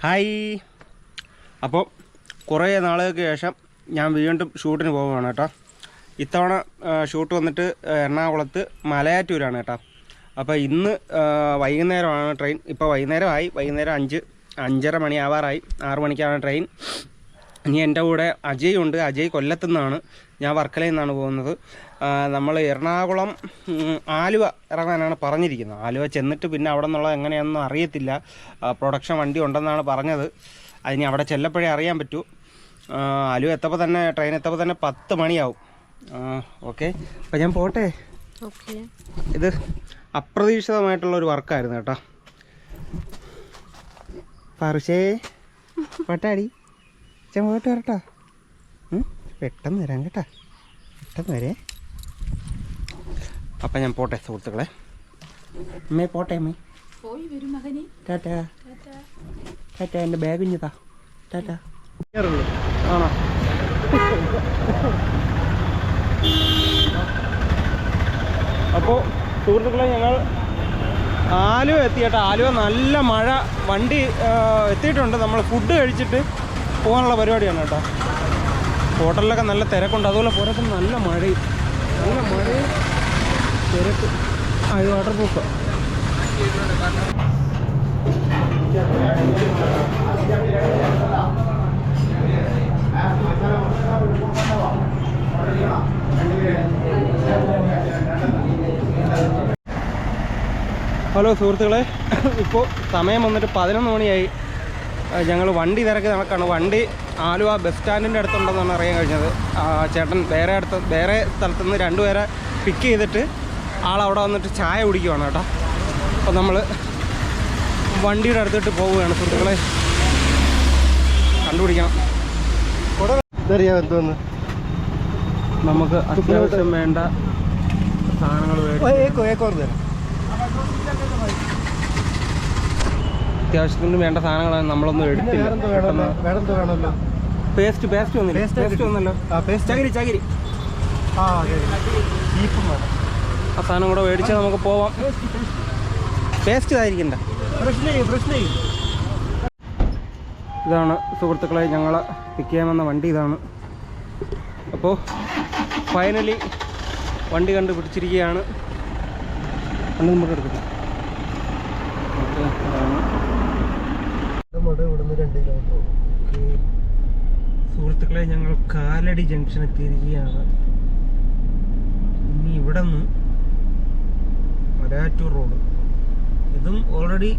Hi. അപ്പോൾ കുറേ നാളുകൾക്ക് ശേഷം ഞാൻ വീണ്ടും ഷൂട്ടിന് പോവുകയാണ് കേട്ടോ. ഇത്തവണ ഷൂട്ട് വന്നിട്ട് എറണാകുളത്ത് മലയാറ്റൂരാണ് കേട്ടോ. അപ്പോൾ ഇന്ന് വൈകുന്നേരമാണ് ട്രെയിൻ. ഇപ്പോൾ വൈകുന്നേരം 5:30 മണിയാവാറായി. 6 മണിക്കാണ് ട്രെയിൻ. ഇനി എൻ്റെ കൂടെ അജയ് ഉണ്ട്. അജയ് കൊല്ലത്തു നിന്നാണ്, ഞാൻ വർക്കലയിൽ നിന്നാണ് പോകുന്നത്. നമ്മൾ എറണാകുളം ആലുവ ഇറങ്ങാനാണ് പറഞ്ഞിരിക്കുന്നത്. ആലുവ ചെന്നിട്ട് പിന്നെ അവിടെ നിന്നുള്ളത് എങ്ങനെയാണെന്നും അറിയത്തില്ല. പ്രൊഡക്ഷൻ വണ്ടി ഉണ്ടെന്നാണ് പറഞ്ഞത്. അതിന് അവിടെ ചെല്ലപ്പോഴേ അറിയാൻ പറ്റൂ. ആലുവ എത്തപ്പോൾ തന്നെ ട്രെയിൻ എത്തപ്പോൾ തന്നെ 10 മണിയാവും. ഓക്കെ, അപ്പോൾ ഞാൻ പോട്ടെ. ഇത് അപ്രതീക്ഷിതമായിട്ടുള്ളൊരു വർക്കായിരുന്നു കേട്ടോ. പറശേ പട്ടാടി ഞാൻ പോയിട്ട് വരട്ടോ. പെട്ടെന്ന് വരാം കേട്ടോ, പെട്ടെന്ന് വരേ. അപ്പം ഞാൻ പോട്ടെ സുഹൃത്തുക്കളെ. അമ്മേ പോട്ടെ അമ്മേ. ടാറ്റാ ടാറ്റാ. എൻ്റെ ബാഗ് ഇഞ്ഞതാ. ടാറ്റാ. ആണോ? അപ്പോൾ സുഹൃത്തുക്കളെ, ഞങ്ങൾ ആലുവ എത്തി കേട്ടോ. ആലുവ നല്ല മഴ, വണ്ടി എത്തിയിട്ടുണ്ട്. നമ്മൾ ഫുഡ് കഴിച്ചിട്ട് പോകാനുള്ള പരിപാടിയാണ് കേട്ടോ. ഹോട്ടലിലൊക്കെ നല്ല തിരക്കുണ്ട്. അതുപോലെ പുറത്ത് നല്ല മഴയും തിരക്ക്. അത് വാട്ടർ പ്രൂഫ്. ഹലോ സുഹൃത്തുക്കളെ, ഇപ്പോൾ സമയം വന്നിട്ട് 11 മണിയായി. ഞങ്ങൾ വണ്ടി തിരക്കി നടക്കുകയാണ്. വണ്ടി ആലുവ ബസ് സ്റ്റാൻഡിൻ്റെ അടുത്തുണ്ടെന്നാണ് അറിയാൻ കഴിഞ്ഞത്. ചേട്ടൻ വേറെ സ്ഥലത്തുനിന്ന് 2 പേരെ പിക്ക് ചെയ്തിട്ട് ആളവിടെ വന്നിട്ട് ചായ കുടിക്കുവാണ് കേട്ടോ. അപ്പോൾ നമ്മൾ വണ്ടിയുടെ അടുത്തിട്ട് പോവുകയാണ് സുഹൃത്തുക്കളെ. കണ്ടുപിടിക്കണം. എന്തോന്ന് നമുക്ക് അത്യാവശ്യം വേണ്ട സാധനങ്ങൾ അത്യാവശ്യത്തിന് വേണ്ട സാധനങ്ങളാണ്. നമ്മളൊന്നും എടുത്തില്ല. പേസ്റ്റ് വന്നല്ലോ. ചകിരി ആ സാധനം കൂടെ മേടിച്ചാൽ നമുക്ക് പോവാം. പേസ്റ്റ് ഇതായിരിക്കണ്ട. ഇതാണ് സുഹൃത്തുക്കളെ ഞങ്ങളെ പിക്ക് ചെയ്യാൻ വന്ന വണ്ടി. ഇതാണ്. അപ്പോൾ ഫൈനലി വണ്ടി കണ്ടുപിടിച്ചിരിക്കുകയാണ്. വണ്ടി നമുക്ക് എടുക്കാം. സുഹൃത്തുക്കളെ, ഞങ്ങൾ കാലടി ജംഗ്ഷൻ എത്തിയിരിക്കുകയാണ്. ഇനി ഇവിടെ നിന്ന് മലയാറ്റൂർ റോഡ്. ഇതും ഓൾറെഡി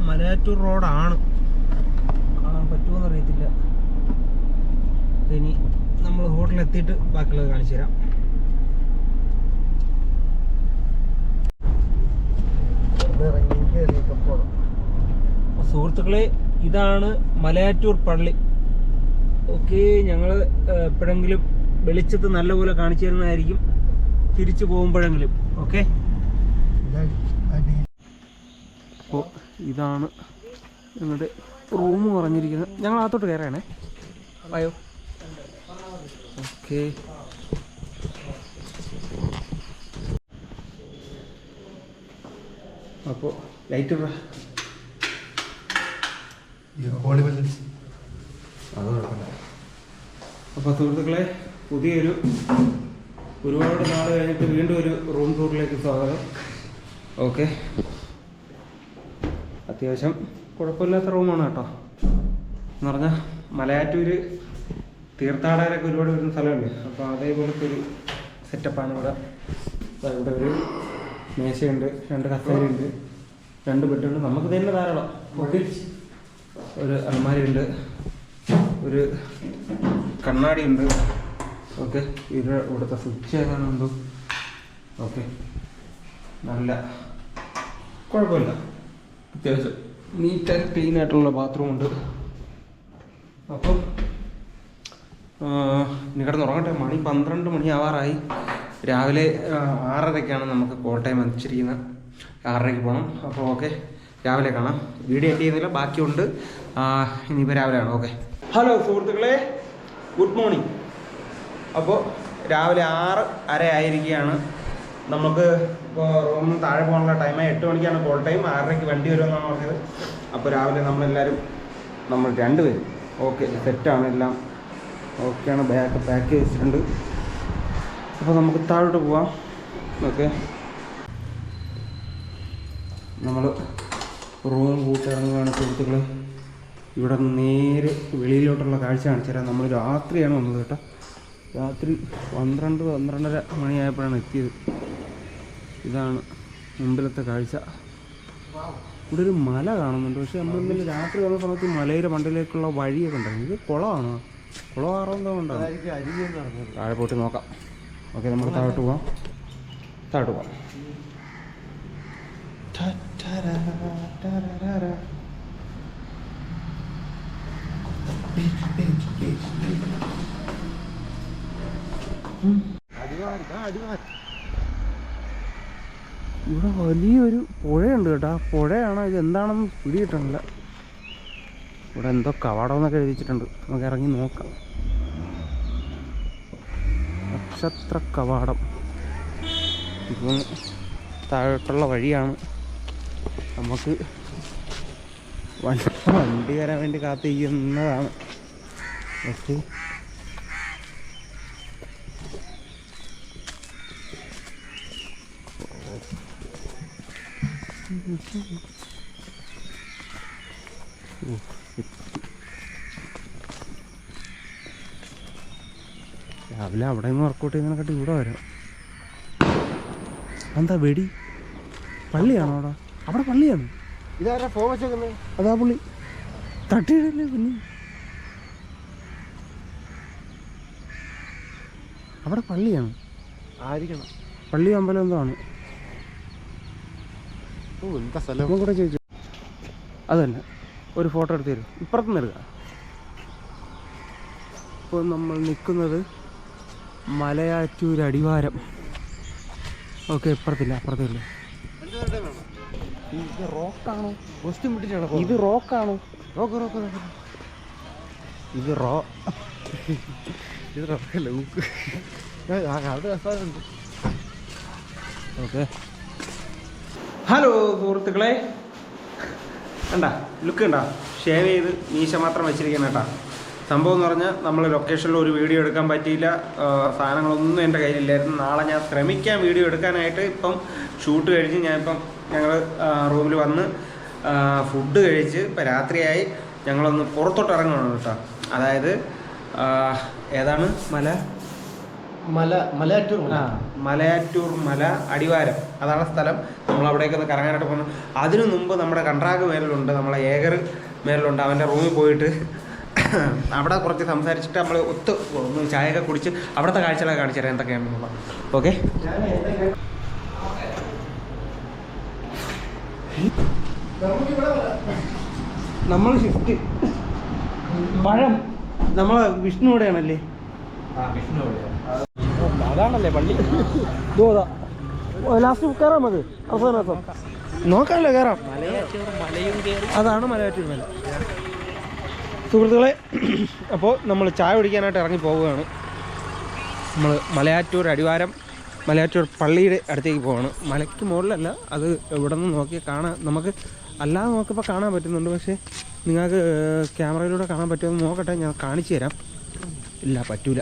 മലയാറ്റൂർ റോഡാണ്. കാണാൻ പറ്റുമോന്ന് അറിയത്തില്ല. ഇനി നമ്മൾ ഹോട്ടലിൽ എത്തിയിട്ട് ബാക്കിയുള്ളത് കാണിച്ചു തരാം. സുഹൃത്തുക്കളെ, ഇതാണ് മലയാറ്റൂർ പള്ളി. ഓക്കെ, ഞങ്ങൾ എപ്പോഴെങ്കിലും വെളിച്ചത്ത് നല്ലപോലെ കാണിച്ചു തരുന്നതായിരിക്കും തിരിച്ചു പോകുമ്പോഴെങ്കിലും. ഓക്കെ, അപ്പോൾ ഇതാണ് ഞങ്ങളുടെ റൂം പറഞ്ഞിരിക്കുന്നത്. ഞങ്ങൾ അകത്തോട്ട് കയറാണേ. അയ്യോ, ഓക്കെ. അപ്പോൾ ലൈറ്റ് അത് കുഴപ്പമില്ല. അപ്പോൾ സുഹൃത്തുക്കളെ, ഒരുപാട് നാൾ കഴിഞ്ഞിട്ട് വീണ്ടും ഒരു റൂം ടൂറിലേക്ക് സ്വാഗതം. ഓക്കെ, അത്യാവശ്യം കുഴപ്പമില്ലാത്ത റൂമാണ് കേട്ടോ. എന്ന് പറഞ്ഞാൽ മലയാറ്റൂർ തീർത്ഥാടകരൊക്കെ ഒരുപാട് വരുന്ന സ്ഥലമല്ലേ. അപ്പോൾ അതേപോലത്തെ ഒരു സെറ്റപ്പാണ് ഇവിടെ. ഇവിടെ ഒരു മേശയുണ്ട്, 2 കസേരയുണ്ട്, 2 ബെഡുണ്ട്. നമുക്ക് തന്നെ ധാരാളം. ഓക്കെ, ഒരു അലമാരിയുണ്ട്, ഒരു കണ്ണാടിയുണ്ട്. ഓക്കെ, ഇവിടുത്തെ സ്വിച്ച് ഏതാണെന്തോ. ഓക്കെ, നല്ല കുഴപ്പമില്ല. അത്യാവശ്യം നീറ്റ് ആൻഡ് ക്ലീൻ ആയിട്ടുള്ള ബാത്റൂമുണ്ട്. അപ്പം ഇനി കിടന്നുറങ്ങട്ടെ. മണി 12 മണിയാവാറായി. രാവിലെ 6:30ക്കാണ് നമുക്ക് കോട്ടയം എത്തിച്ചിരിക്കുന്നത്. 6:30ക്ക് പോകണം. അപ്പോൾ ഓക്കെ, രാവിലെ കാണാം. വീഡിയോ എൻഡ് ചെയ്യുന്നില്ല, ബാക്കിയുണ്ട്. ഇനിയിപ്പോൾ രാവിലെയാണ്. ഓക്കെ. ഹലോ സുഹൃത്തുക്കളെ, ഗുഡ് മോർണിംഗ്. അപ്പോൾ രാവിലെ 6:30 ആയിരിക്കുകയാണ്. നമുക്ക് ഇപ്പോൾ റൂമിൽ താഴെ പോകാനുള്ള ടൈമായി. 8 മണിക്കാണ് കോൾ ടൈം. 6:30ക്ക് വണ്ടി വരുമെന്നാണ് പറഞ്ഞത്. അപ്പോൾ രാവിലെ നമ്മളെല്ലാവരും നമ്മൾ രണ്ടുപേരും ഓക്കെ സെറ്റാണ്, എല്ലാം ഓക്കെയാണ്. ബാഗ് പാക്ക് ചെയ്തിട്ടുണ്ട്. അപ്പോൾ നമുക്ക് താഴോട്ട് പോവാം. ഓക്കെ, നമ്മൾ റൂം കൂട്ടിറങ്ങുകയാണ് സുഹൃത്തുക്കളെ. ഇവിടെ നേരെ വെളിയിലോട്ടുള്ള കാഴ്ച കാണിച്ചു തരാം. നമ്മൾ രാത്രിയാണ് വന്നത് കേട്ടോ. രാത്രി 12-12:30 മണിയായപ്പോഴാണ് എത്തിയത്. ഇതാണ് മുമ്പിലത്തെ കാഴ്ച. ഇവിടെ ഒരു മല കാണുന്നുണ്ട്, പക്ഷേ നമ്മൾ ഇന്നലെ രാത്രി വന്ന സമയത്ത് മലയുടെ മണ്ടയിലേക്കുള്ള വഴിയൊക്കെ ഉണ്ടായിരുന്നു. ഇത് കുളമാണോ? കുളമാറെന്തോ ഉണ്ടാകും. താഴെ പോയിട്ട് നോക്കാം. ഓക്കെ, നമുക്ക് താഴോട്ട് പോവാം. താഴോട്ട് പോവാം. ഇവിടെ വലിയൊരു പുഴയുണ്ട് കേട്ടോ. ആ പുഴയാണോ ഇത് എന്താണെന്ന് പിടികിട്ടണില്ല. ഇവിടെ എന്തോ കവാടമെന്നൊക്കെ എഴുതിച്ചിട്ടുണ്ട്. നമുക്ക് ഇറങ്ങി നോക്കാം. നക്ഷത്ര കവാടം. ഇപ്പം താഴോട്ടുള്ള വഴിയാണ്. നമുക്ക് വണ്ടി വരാൻ വേണ്ടി കാത്തിരിക്കുന്നതാണ്. ഓക്കെ, രാവിലെ അവിടെ നിന്ന് വർക്കൗട്ട് ചെയ്യുന്നതിനെക്കാട്ടി ഇവിടെ വരാം. എന്താ വെടി? പള്ളിയാണോ അവിടെ? അവിടെ പള്ളിയാണ്. ഇതാരാ ഫോൺ വെച്ചേക്കുന്നത്? അതാ പുള്ളി തട്ടിയിടല്ലേ. പിന്നെ അവിടെ പള്ളിയാണ് ആയിരിക്കണം. പള്ളി അമ്പലം എന്തോ ആണ്. ഓ, എന്താ സ്ഥലം കൂടെ ചോദിച്ചു. അതന്നെ, ഒരു ഫോട്ടോ എടുത്ത് തരും. ഇപ്പുറത്തുനിന്ന് എടുക്കുക. ഇപ്പോൾ നമ്മൾ നിൽക്കുന്നത് മലയാറ്റൂർ അടിവാരം. ഓക്കെ, ഇപ്പുറത്തില്ല, അപ്പുറത്തില്ല. ഇത് റോക്കാണോ? കോസ്റ്റ്യൂം ഇട്ടിട്ടാണോ? ഇത് റോക്കാണോ? Rock rock rock. ഇത് റോ ഇത് റോക്കല്ല, ഊക്ക്. അത് രസമുണ്ട്. ഓക്കെ, ഹലോ സുഹൃത്തുക്കളെ, കണ്ടാ ലുക്ക് കണ്ടാ? ഷേവ് ചെയ്ത് മീശ മാത്രം വെച്ചിരിക്കണം കേട്ടാ. സംഭവം എന്ന് പറഞ്ഞാൽ നമ്മൾ ലൊക്കേഷനിൽ ഒരു വീഡിയോ എടുക്കാൻ പറ്റിയില്ല. സാധനങ്ങളൊന്നും എൻ്റെ കയ്യിലില്ലായിരുന്നു. നാളെ ഞാൻ ശ്രമിക്കാം വീഡിയോ എടുക്കാനായിട്ട്. ഇപ്പം ഷൂട്ട് കഴിഞ്ഞ് ഞങ്ങൾ റൂമിൽ വന്ന് ഫുഡ് കഴിച്ച് ഇപ്പം രാത്രിയായി. ഞങ്ങളൊന്ന് പുറത്തോട്ട് ഇറങ്ങണം കേട്ടോ. അതായത് ഏതാണ് മലയാറ്റൂർ മല അടിവാരം, അതാണ് സ്ഥലം. നമ്മൾ അവിടേക്ക് ഒന്ന് കറങ്ങാനായിട്ട് പോകുന്നു. അതിനു മുമ്പ് നമ്മുടെ കൺട്രാഗ് മേലുണ്ട്, നമ്മളെ ഏകർ മേലുണ്ട്. അവൻ്റെ റൂമിൽ പോയിട്ട് അവിടെ കുറച്ച് സംസാരിച്ചിട്ട് നമ്മൾ ഒന്ന് ചായയൊക്കെ കുടിച്ച് അവിടുത്തെ കാഴ്ചകളൊക്കെ കാണിച്ചു തരാം എന്തൊക്കെയാണെന്നുള്ളത്. ഓക്കെ, നമ്മൾ ഷിഫ്റ്റ് പഴം നമ്മളെ വിഷ്ണുവിടെയാണല്ലേ? അതാണല്ലേ പള്ളി. ലാസ്റ്റ് കയറാം. നമുക്ക് അവസാനം നോക്കാമല്ലോ, കയറാം. അതാണ് മലയാറ്റൂർ മല സുഹൃത്തുക്കളെ. അപ്പോൾ നമ്മൾ ചായ കുടിക്കാനായിട്ട് ഇറങ്ങി പോവുകയാണ്. നമ്മൾ മലയാറ്റൂർ അടിവാരം, മലയാറ്റൂർ പള്ളിയുടെ അടുത്തേക്ക് പോവുകയാണ്. മലയ്ക്ക് മുകളിലല്ല, അത് ഇവിടെ നിന്ന് നോക്കിയാൽ കാണാൻ, നമുക്ക് അല്ലാതെ നോക്കിയപ്പോൾ കാണാൻ പറ്റുന്നുണ്ട്. പക്ഷേ നിങ്ങൾക്ക് ക്യാമറയിലൂടെ കാണാൻ പറ്റുമെന്ന് നോക്കട്ടെ, ഞാൻ കാണിച്ചു തരാം. ഇല്ല, പറ്റൂല.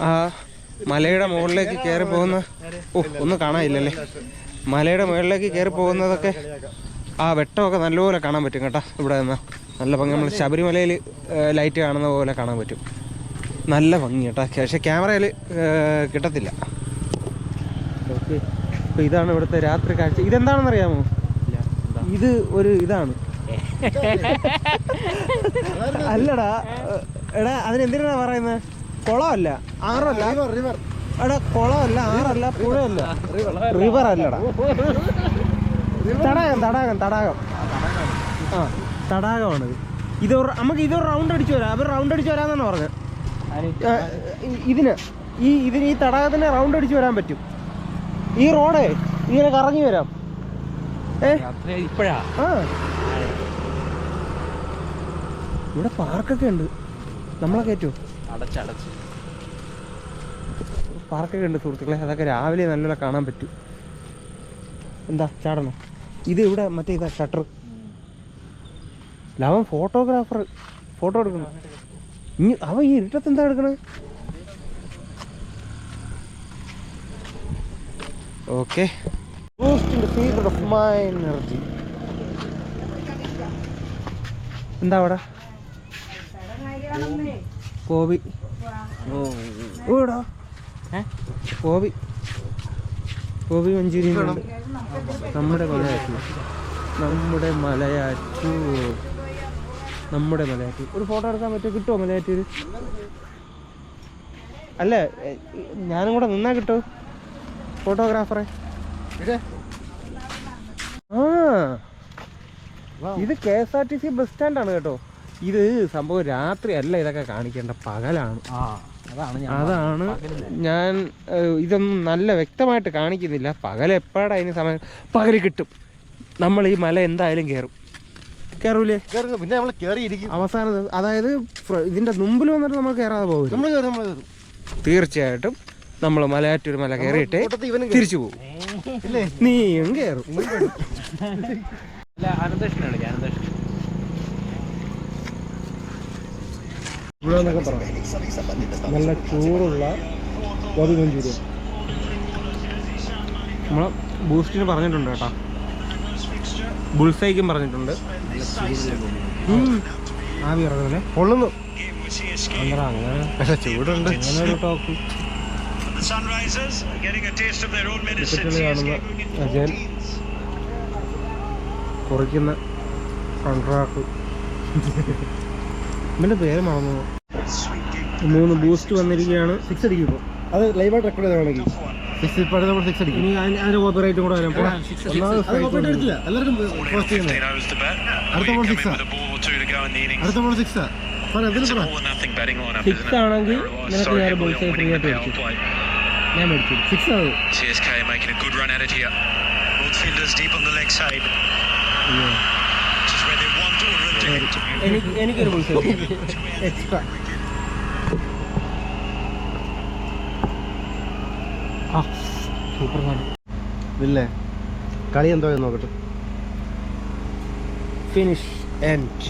ആ മലയുടെ മുകളിലേക്ക് കയറി പോകുന്ന ഒന്നും കാണാനില്ലല്ലേ. മലയുടെ മുകളിലേക്ക് കയറി പോകുന്നതൊക്കെ ആ വെട്ടമൊക്കെ നല്ലപോലെ കാണാൻ പറ്റും കേട്ടോ. ഇവിടെ നിന്ന് നല്ല ഭംഗി. നമ്മൾ ശബരിമലയിൽ ലൈറ്റ് കാണുന്ന പോലെ കാണാൻ പറ്റും. നല്ല ഭംഗി കേട്ടോ. പക്ഷേ ക്യാമറയിൽ കിട്ടത്തില്ല. ഓക്കെ, അപ്പോൾ ഇതാണ് ഇവിടുത്തെ രാത്രി കാഴ്ച. ഇതെന്താണെന്നറിയാമോ? ഇത് ഒരു ഇതാണ്. അല്ലടാ എടാ, അതിനെന്തിനാ പറയുന്നത്? കുളമല്ല, ആറല്ല. എടാ കുളമല്ല, ആറല്ല, പുഴയല്ല, റിവർ അല്ലടാ, തടാകം. ആ തടാകമാണിത്. ഇത് നമുക്ക് ഇതൊരു റൗണ്ട് അടിച്ചു വരാം. അവർ റൗണ്ട് അടിച്ചു വരാമെന്നാണ് പറഞ്ഞത്. ഇതിന് ഈ തടാകത്തിന് റൗണ്ട് അടിച്ചു വരാൻ പറ്റും. ഈ റോഡേ ഇങ്ങനെ കറങ്ങി വരാം. ഇപ്പോഴാ ഇവിടെ പാർക്കൊക്കെ ഉണ്ട്. നമ്മളെ കയറ്റോ? അടച്ച് പാർക്കൊക്കെ ഉണ്ട് സുഹൃത്തുക്കളെ. അതൊക്കെ രാവിലെ നല്ലപോലെ കാണാൻ പറ്റും. എന്താ ചാടണോ? ഇത് ഇവിടെ മറ്റേ ഇതാ ഷട്ടർ. അവൻ ഫോട്ടോഗ്രാഫർ, ഫോട്ടോ എടുക്കണം. അവൻ ഈ ഇരുട്ടത്ത് എന്താ എടുക്കണേ? ഓക്കെ, എന്താ അവിടെ കോബി? ഓടാ കോബി, കോബി മഞ്ചൂരിയൻ ഉണ്ട്. നമ്മുടെ മലയാറ്റൂർ, നമ്മുടെ മലയാറ്റൂർ, നമ്മുടെ മലയാറ്റൂർ. ഒരു ഫോട്ടോ എടുക്കാൻ പറ്റുമോ? കിട്ടുമോ മലയാറ്റൂർ? അല്ല, ഞാനും കൂടെ നിന്നാ കിട്ടുമോ ഫോട്ടോഗ്രാഫറെ? ആ, ഇത് KSRTC ബസ് സ്റ്റാൻഡാണ് കേട്ടോ. ഇത് സംഭവം രാത്രി അല്ല ഇതൊക്കെ കാണിക്കേണ്ട, പകലാണ്. അതാണ് ഞാൻ ഇതൊന്നും നല്ല വ്യക്തമായിട്ട് കാണിക്കുന്നില്ല. പകൽ എപ്പോഴാണ് അതിന് സമയം? പകൽ കിട്ടും. നമ്മൾ ഈ മല എന്തായാലും കയറും. കയറൂലേ? പിന്നെ നമ്മൾ കയറിയിരിക്കും അവസാനം. അതായത് ഇതിന്റെ മുമ്പിൽ വന്നിട്ട് നമ്മൾ കയറാതെ പോകും. തീർച്ചയായിട്ടും നമ്മൾ മലയാറ്റൂർ മല കയറിയിട്ട് തിരിച്ചു പോകും. നീയും കയറും. ഇവിടെ എന്നൊക്കെ പറയാം നല്ല ചൂടുള്ള ഗോബി മഞ്ചൂരിയൻ. നമ്മളെ ബൂസ്റ്റിന് പറഞ്ഞിട്ടുണ്ട് കേട്ടോ, ബുൾസൈക്കും പറഞ്ഞിട്ടുണ്ട്. ആവി ഇറങ്ങുന്നല്ലേ, പൊള്ളുന്നു. അങ്ങനെ ചൂടുണ്ട്. അങ്ങനെ ഒരു ടോക്ക് കാണുന്ന അജയൻ കുറയ്ക്കുന്ന കോൺട്രാക്ട്. ഇവൻ്റെ പേര് മറന്നു. 3 ബൂസ്റ്റ് വന്നിരിക്കുകയാണ്. 6 അടിക്കും ഇപ്പോൾ. അത് ലൈവായിട്ട് റെക്കോർഡ് ചെയ്താണെങ്കിൽ 6 ഇപ്പോൾ നമ്മൾ 6 അടിക്കും. ഇനി അതിൻ്റെ കോപ്പറേറ്റും കൂടെ വരാം. എടുത്തില്ല, എല്ലാവർക്കും പോസ്റ്റ് ചെയ്യുന്നത്. അടുത്ത ബോൾ 6 അടുത്ത ബോൾ 6 6 ആണെങ്കിൽ നിനക്ക് ഞാൻ ബോൾസൈ ഫ്രീ ആയിട്ട് മേടിച്ചു. ഞാൻ മേടിച്ചു 6 ആണ്. CSK making a good run at it here. Both fielders deep on the leg side. Which is where they want to rotate. എനിക്കൊരു ബോൾസൈ എക്സ്ട്രാ. സൂപ്പർ സാധനം ഇല്ലേ? കളി എന്തോ നോക്കട്ടെ. Finish end.